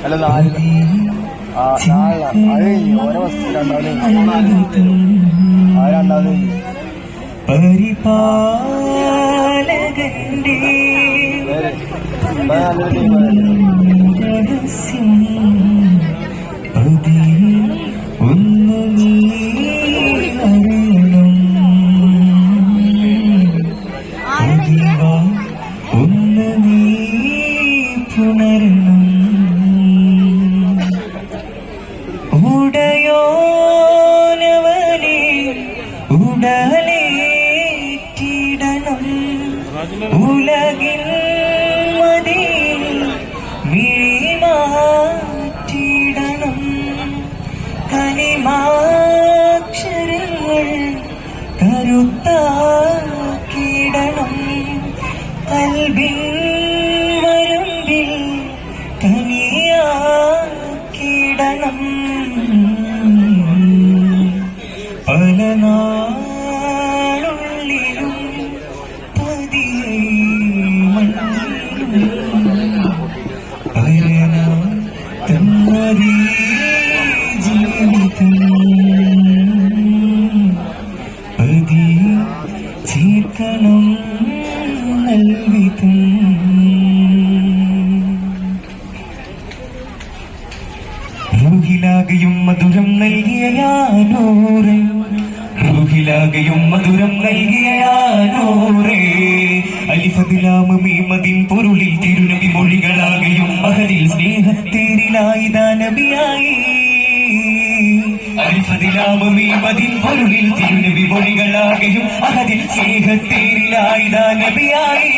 അല്ല ഓരോ വസ്തു രണ്ടാമത് പരിപാലകന്റെ രഹസ്യം ഒന്ന് നീ അറിയണം, ഒന്ന് നീ പുണരണം. ഉടയോനവനെ ഉടലേറ്റിടണം, ഉലകിൽ മതിൽ മിഴിമാറ്റിടണം. കനിമാക്ഷരങ്ങൾ കരുത്താക്കിടണം, കൽബിൻ വരമ്പിൽ കനിയാക്കിടണം. പല നാളുള്ളിലും പതിയെ പരന തന്നരീ ജീവിതം പതി ചേർക്കണം നൽവിതം. റൂഹിലാകെയും മധുരം നൽകിയ യാനൂറേ, റൂഹിലാകെയും മധുരം നൽകിയ യാനൂറേ. അലിഫതിലാമ് മീമതിൻ പൊരുളിൽ തിരുനബി മൊഴികളാകെയും മഹലിൽ സ്നേഹത്തേരിലായിതാ നബിയായി. അലിഫതിലാമ് മീമതിൻ പൊരുളിൽ തിരുനബി മൊഴികളാകെയും മഹലിൽ സ്നേഹത്തേരിലായിതാ നബിയായി.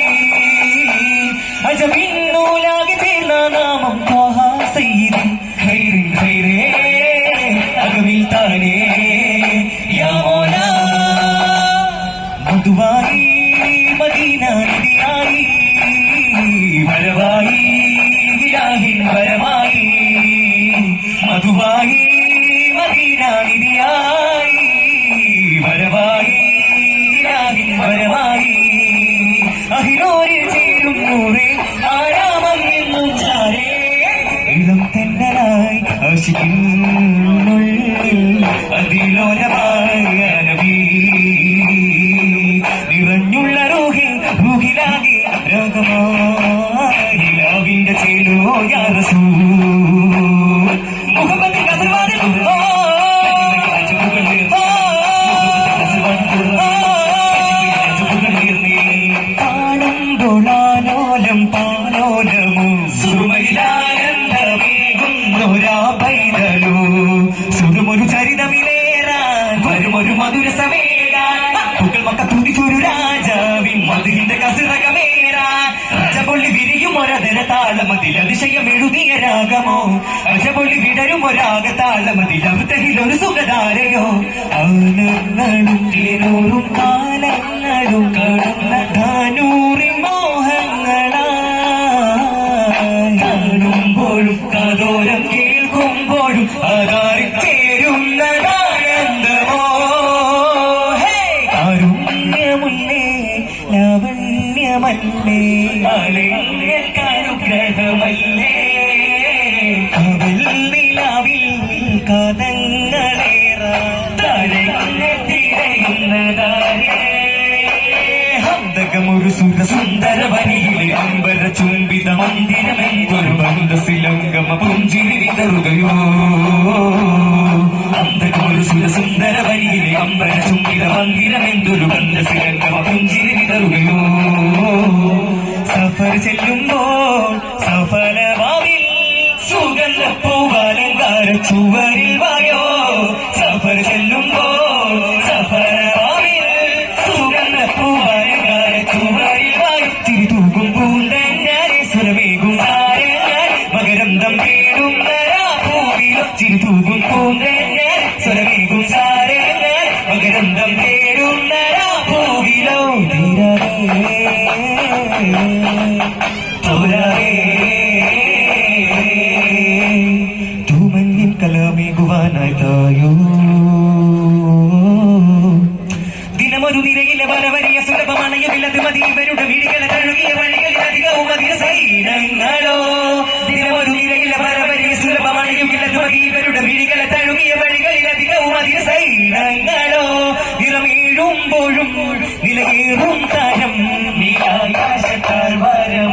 അജമിന്നൂലാകെ ചേർന്ന നാമം ത്വാഹ സയ്യിദ് ഖൈറിൻ ഖൈറേ അകമിൽ താനേ യാ മൗലാ. മധുവായി മദീന നബിയായി, വരവായി ഇലാഹിൻ വരമായി. മധുവായി മദീന നബിയായി, വരവായി ഇലാഹിൻ വരമായി. അഹിനോരിൽ ചേരും നൂറേ ആരാമം എന്നും ചാരേ. ഇളം തെന്നലായി ആശിക്കുന്നുള്ളിൽ അതിലോലമായ നബി. നിറഞ്ഞുള്ള റൂഹിലാകെ രാഗമായി ലാവിന്റെ ചേലോ യാ റസൂൽ. മുഹമ്മദിന്റെ കസവാദിൽ കാണുമ്പോളാലോലം പാലോലമോ സുമയിലാനന്ദമേകുന്നൊരാ പൈതലോ. സുഖമൊരു ചരിതമിലേറാൻ വരുമൊരു മധുര സമേരാൻ പൂക്കൾ മക്ക തുടിച്ചൊരു രാജാവിൻ മധുവിന്റെ കസുരകമേറാൻ. അജപൊള്ളി വിരിയും ഒരതര താളമതിൽ അതിശയം എഴുതിയ രാഗമോ, അജപൊള്ളി വിടരും ഒരാഗ താളമതിൽ അവതരിലൊരു സുഖധാരയോ. ആനങ്ങളും തേനൂറും കാലങ്ങളും കടന്ന ധാനൂറിൻ മോഹങ്ങളാ. കാണുമ്പോഴും കാതോരം കേൾക്കുമ്പോഴും അതാറി ചേരുന്നതാനന്ദമോ. കാരുണ്യമുല്ലേ ലാവണ്യമല്ലേ അനുഗ്രഹമല്ലേ. കവൽ നിലാവിൽ കഥങ്ങളേറെ തിരയുന്നതാരേ. ഹന്തകമൊരു സുന്ദര വനിയിലെ അമ്പര ചുംബിത മന്ദിരമെന്തൊരു ബന്ധസിലംഗമ പുഞ്ചിരി വിതറുകയോ. ഹന്തകമൊരു സുന്ദര വനിയിലെ അമ്പര ചുംബിത മന്ദിരമെന്തൊരു ബന്ധസിലംഗമ പുഞ്ചിരി വിതറുകയോ. സഫർ ചെല്ലുമ്പോൾ സഫലമാവിൽ സുഗന്ധപ്പൂവാലങ്കാര ചുവരിൽ വായോ. സഫർ ചെല്ലുമ്പോൾ സഫലമാവിൽ സുഗന്ധപ്പൂവാലങ്കാര ചുവരിൽ വായോ. തിരിതൂകും പൂന്തന്നാരെ സുരവേകും താരങ്ങൾ മകരന്തം പേടുന്ന പൂവിലോ. തിരിതൂകും പൂന്തന്നാരെ സുരവേകും താരങ്ങൾ മകരന്തം പേടുന്ന പൂവിലോ. തൂമഞ്ഞിൻ കലാമേകുവാനായി വായോ ദിനമൊരു നിരയിലെ വരവരിയ സുലഭമണയുമില്ലത് മതി ഇവരുടെ വീടുകളെ തഴുകിയ വഴികളിൽ അധികവും അധിക സൈനങ്ങളോ ദിനമൊരു നിരയിലെ വരവരിയ സുലഭമണയുമില്ലത് മതി ഇവരുടെ വീടുകളെ തഴുകിയ വഴികളിൽ അധികവും അധിക സൈനങ്ങളോ നിറമേഴുമ്പോഴും നിലയേറും താരം നീലാകാശത്താൽ വരം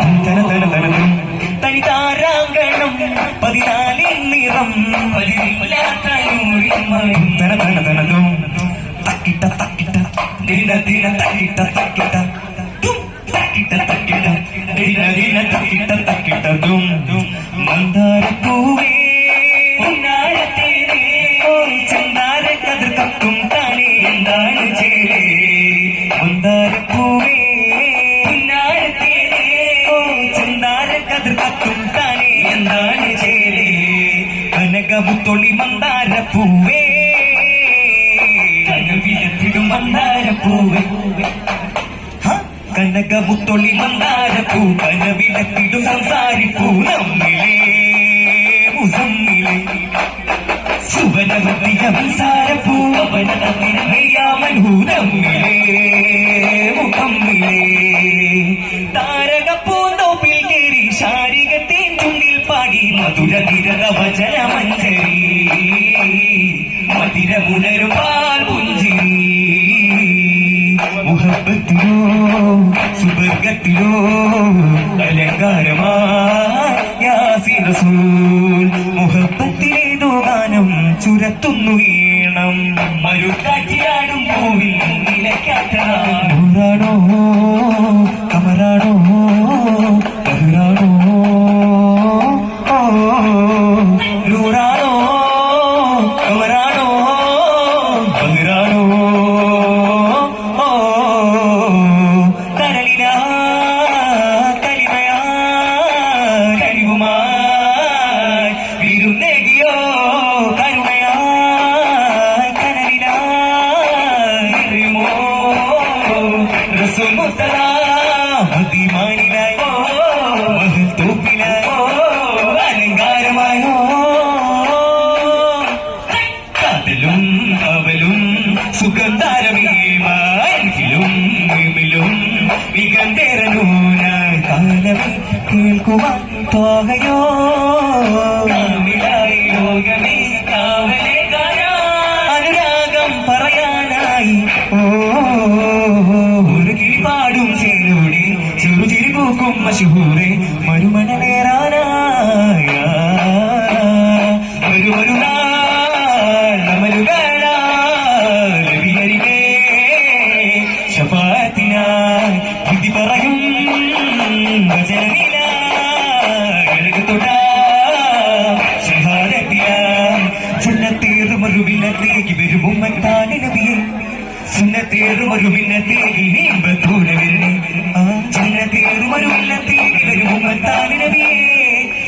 തനിതാരാങ്കണം 14 നിറം പതിവില്ലാത്ത തക്കിട്ട തക്കിട്ട ദിന ദിന തക്കിട്ട തക്കിട്ട തക്കിട്ട തക്കിട്ട ദിന ദിന തക്കിട്ട തക്കിട്ട ദും മന്ദാരപ്പൂവേ പുന്നാരത്തേനേ ചന്ദാര കതിർ കത്തും താനേ എന്താണ് ചേരേ മന്ദാരപ്പൂവേ പുന്നാരത്തേനേ ചന്ദാര കതിർ കത്തും താനേ എന്താണ് ചേരേ കനകമുത്തൊളി മന്ദാരപ്പൂവേ കനവിലത്തിടും മന്ദാരപ്പൂവേ കനകമുത്തൊളി മന്ദാരപ്പൂ കനവിലത്തിടും സംസാരിപ്പൂ നമ്മിലേ മുസമ്മിലേ സുവനവതിയ സംസാരപ്പൂ അവനമൻഹൂരമ്മിലേ മുഖമ്മിലേ താരകപ്പൂന്തോപ്പിൽ കേറി ശാരികത്തേൻ ചുണ്ടിൽ പാടി മധുര തിരക വചന മഞ്ജരി മതിരമുണരുപാൽ പുഞ്ചിരി മുഹബത്തിലോ സുബർഗത്തിലോ അലങ്കാരമാസി റസൂൽ മുഹബത്തിലേതോ ഗാനം ചുരത്തുന്നു വീണം മരുക്കാറ്റിയാടും പൂവിൽ നിലയ്ക്കാറ്റാണോ കമറാണോ ബഹ്റാണോ നൂറാണോ കമറാണോ ബഹ്റാണോ കരളിലാ കലിമയാ കനിവുമായി വിരുന്നേകിയോ കരുണയാ കനലിലാ അറിയുമോ റസൂൽ മുസ്തഫ മദീനായിലായോ മഹൽ തോപ്പിലായോ അലങ്കാരമായോ കാതലും അവലും സുഗന്ധാരമേമായിലും വികന്തേരനൂനായി കാലമേ കേൾക്കുവാൻ പോകയോ കാമിലായി ലോകമേ കാവലേ അനുരാഗം പറയാനായി ഒരു കിളിപാടും ചേരൂടെ ചെറുചിരി പൂക്കും മശൂറെ മരുമണലേറാനായ ഒരു നാൾ നമലുകളാരികേ ശഫാത്തിനായി വിധി പറയും സുന്നത്തേറുമൊരുവിനത്തേക്ക് വരുമുമ്മത്താനി നബിയെ സുന്നത്തേറുമൊരുവിനത്തേക്ക് നീമ്പത്തൂടെ വരണേ സുന്നത്തേറുമൊരുവിനത്തേക്ക് വരുമുമ്മത്താനി നബിയെ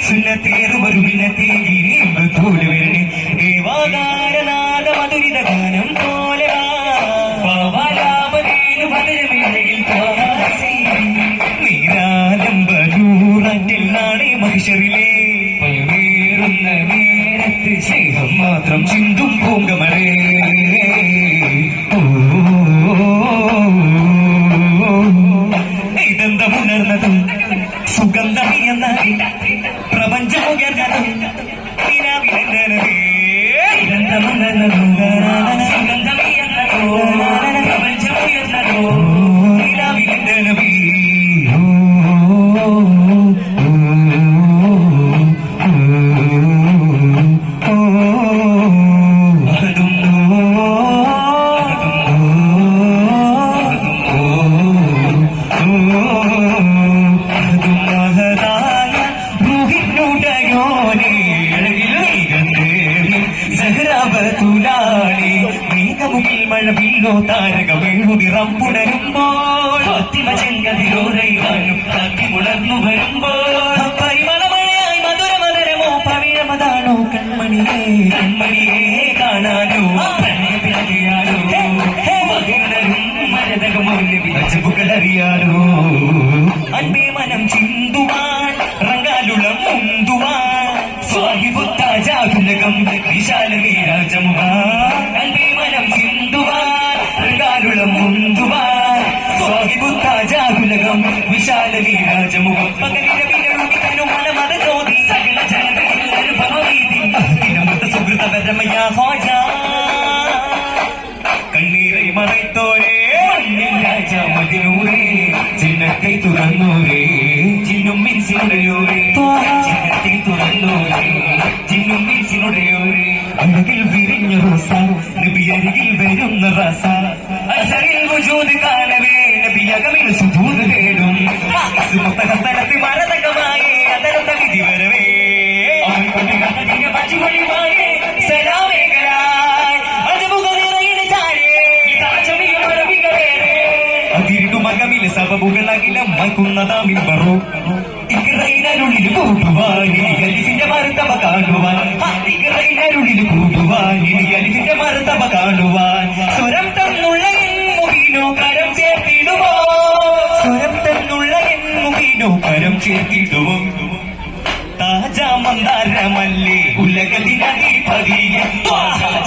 സുന്നത്തേറുമൊരുവിനത്തേക്ക് നീമ്പത്തൂടെ വരണേ ദേവാകാരനാഥ മധുരിത ഗാനം പോലെ പാവാലാപതേനു പതിരമിഴകിൽ നീരാലംബൂററ്റിൽ നാളെ മഹിഷറിലേ പയവേറുന്ന നേരത്ത് സ്നേഹം മാത്രം ചിന്തും പൂങ്കമരേ ഇതെന്തമുണർന്നതും സുഗന്ധമിയെന്ന പ്രപഞ്ചമുയർന്നതും ഇതെന്തമുണർന്നതും സുഗന്ധമിയെന്നതോ പ്രപഞ്ചമുയർന്നതോ നബി മഴവില്ലോ താരകമേഴുതിറമ്പുണരുമ്പോൾ ഫാത്തിമ ചെങ്കതിരോരയിവാനും കാത്തിമുണർന്നു വരുമ്പോൾ പരിമളമഴയായി മധുരമധുരമോ പവിഴമതാണോ കൺമണിയേ കൺമണിയെ കാണാനോ പ്രണയത്തിലറിയാനോ മകനരും മരതകമോ വിജബുകളറിയാനോ അൻപേ മനം ചിന്തുവാൻ റങ്കാലുളം മുന്തുവാൻ സ്വാഹിബുത്താജാകുലക രാജമുഖം വിശാലമേ രാജമുഖം അൻപേ മനം ചിന്തുവാൻ ൃഗാരുളം മുന്തുവാൻ സ്വാതിബുദ്ധ ജാകുലകം വിശാലമേ രാജമുഖം പകലിരവിലൊഴുകിതനു മനമത ജ്യോതി സകല ജനതയിൽ അനുഭവരീതി ദിനമൃത സുഹൃതപരമയ ഹോജ കണ്ണീரை മറയ്ത്തോരേ രാജമതിനൂരേ ചിന്നത്തെ തുറന്നൂരേ ചിന്നും മിൻസിനുടയോരേ ചിന്നത്തെ തുറന്നൂരേ ചിന്നും മിൻസിനുടയോരേ അഴകിൽ വിരിഞ്ഞ റോസ നബിയരികിൽ വരുന്ന റസ അസറിൽ വജൂദ് കാണവേ നബിയകമിൽ സുജൂദ് തേടും സുമുത്തഹസനത്ത് മരതകമായേ അതരത്ത വിധി വരവേ അവൻ കൊണ്ട് കണ്ണതിന്റെ പച്ചുകൊളിമായേ സലാമേഖലായി അജബുക നിറയിന് ചാരേ താജമിൽ മരവികളേരേ അതിരിടു മകമിൽ സബബുകളകിലം മൈക്കുന്നതാമിൽ ബറോ ഇക്കറയിനരുളിൽ കൂടുവാൻ ഇനി അലിഫിന്റെ മറുതവ കാണുവാൻ ഇക്കറയിനരുളിൽ കൂടുവാൻ ഇനി അലിഫിന്റെ മറുതവ കാണുവാൻ സ്വരം തന്നുള്ള മുഖീനോ കരം ചേർത്തിടുമോ സ്വരം തന്നുള്ള മുഖീനോ കരം ചേർത്തിടുമോ താജ മന്ദാരമല്ലേ ഉലകതിനധിപതിയെ